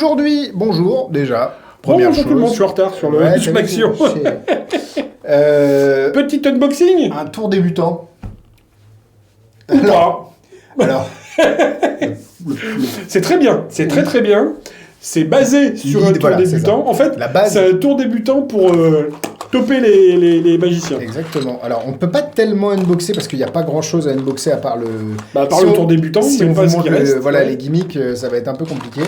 Aujourd'hui, bonjour déjà. Première Bonjour chose. tout le monde, je suis en retard sur le Ouais, Zoom Action. Euh, Petit unboxing un tour débutant. ou pas. Alors, C'est très bien, c'est très très bien. C'est basé sur un tour voilà, c'est débutant. En fait, La base- c'est un tour débutant pour toper les magiciens. exactement. Alors, on peut pas tellement unboxer parce qu'il n'y a pas grand chose à unboxer à part le. Bah, à part Si le on- tour débutant, si mais on pas vous ce montre qui reste. voilà, ouais. les gimmicks, ça va être un peu compliqué.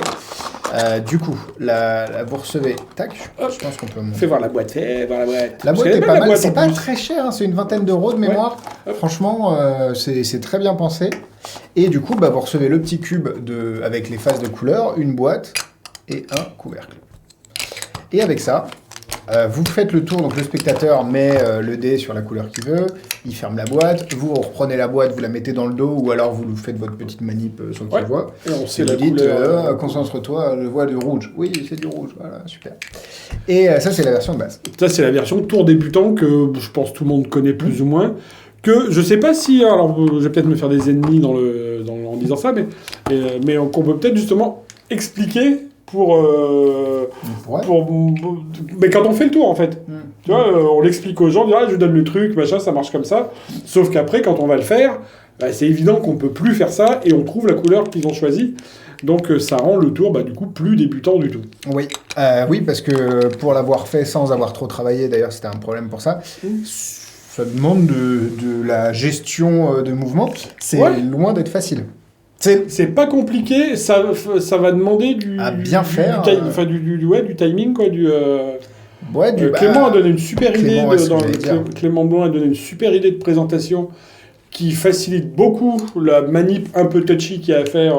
Du coup, vous recevez. Tac, je pense qu'on peut montrer. Fais voir la boîte, fais voir la boîte. La boîte C'est est belle, pas la mal, boîte, c'est en pas plus. très cher, hein, c'est une vingtaine d'euros de mémoire. Ouais. Franchement, c'est très bien pensé. Et du coup, vous recevez le petit cube avec les phases de couleurs, une boîte et un couvercle. Et avec ça, vous faites le tour, donc le spectateur met le dé sur la couleur qu'il veut, il ferme la boîte, vous reprenez la boîte, vous la mettez dans le dos, ou alors vous faites votre petite manip sur le Ouais. voit. Et on Et sait vous la dites, couleur. concentre-toi, je vois du rouge. Oui, c'est du rouge, voilà, super. Et ça, c'est la version de base. Ça, c'est la version tour débutant que je pense tout le monde connaît plus ou moins. Que je sais pas si. Alors, je vais peut-être me faire des ennemis en disant ça, mais qu'on peut peut-être justement expliquer pour. Ouais. Mais quand on fait le tour, en fait. Mm. Tu vois, on l'explique aux gens, on dit, ah, je vous donne le truc, machin, ça marche comme ça. Sauf qu'après, quand on va le faire, bah, c'est évident qu'on peut plus faire ça et on trouve la couleur qu'ils ont choisie. Donc, ça rend le tour, bah, du coup, plus débutant du tout. Oui, oui, parce que pour l'avoir fait sans avoir trop travaillé, d'ailleurs, c'était un problème pour ça. Ça demande de la gestion de mouvement. C'est Ouais. loin d'être facile. C'est pas compliqué, ça va demander du. À bien faire, Enfin, du timing, quoi. Ouais, Clément a donné une super idée. Clément, ouais, c'est ce que j'allais dire. Clément Blanc a donné une super idée de présentation qui facilite beaucoup la manip un peu touchy qu'il y a à faire.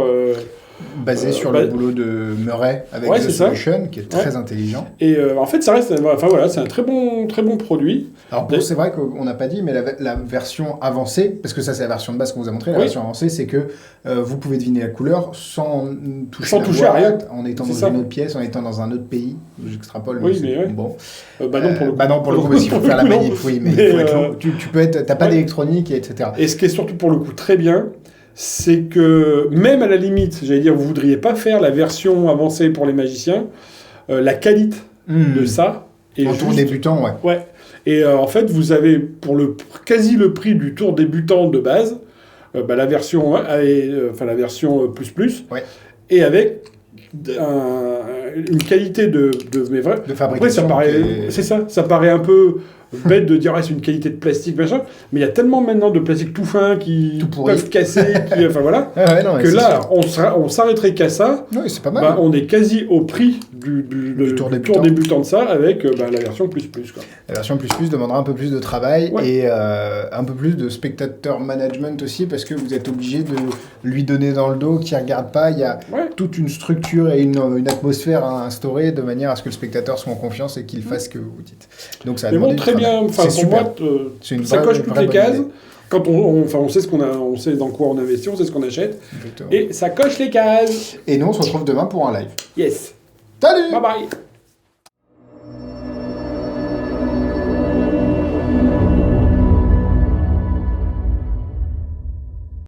basé sur le boulot de Murray avec Ouais, The c'est ça. Solution, qui est très intelligent. Et en fait, ça reste. Enfin voilà, c'est un très bon produit. Alors, c'est vrai qu'on n'a pas dit, mais la version avancée, parce que ça, c'est la version de base qu'on vous a montré, la Oui. version avancée, c'est que vous pouvez deviner la couleur sans toucher Sans la toucher à boîte, rien. en étant C'est dans ça. une autre pièce, en étant dans un autre pays. J'extrapole. Oui, c'est- mais ouais. bon. Bah non, pour le coup. Bah non, pour le coup, parce qu'il faut faire la Non. manip, oui, mais, Mais, il faut être long. Tu peux être, t'as pas ouais. d'électronique, etc. Et ce qui est surtout pour le coup très bien, c'est que même à la limite, j'allais dire, vous voudriez pas faire la version avancée pour les magiciens, la qualité de ça est En tour juste- débutant, ouais. Ouais. Et en fait, vous avez pour quasi le prix du tour débutant de base, la version la version plus, Ouais. et avec une qualité de mais vrai. De Après, fabrication. ça paraît, qui est- c'est ça, ça paraît un peu bête de dire c'est une qualité de plastique machin, mais il y a tellement maintenant de plastique tout fin qui Tout pourri. peuvent casser, enfin voilà, Ah ouais, non, mais que c'est là sûr. on s'arrêterait qu'à ça. Oui, c'est pas mal. Bah, on est quasi au prix du tour tour débutant de ça avec la version plus quoi. La version plus demandera un peu plus de travail Ouais. et un peu plus de spectateur management aussi, parce que vous êtes obligé de lui donner dans le dos qu'il ne regarde pas. Il y a Ouais. toute une structure et une atmosphère à instaurer de manière à ce que le spectateur soit en confiance et qu'il fasse ce que vous dites. Donc ça a Mais bon, demandé du très travail. bien. Enfin, C'est pour super. moi, C'est une ça vraie- coche une toutes vraie les bonne cases. idée. Quand on sait on sait dans quoi on investit, on sait ce qu'on achète, Exactement. et ça coche les cases. Et nous, on se retrouve demain pour un live. Yes. Salut! Bye bye.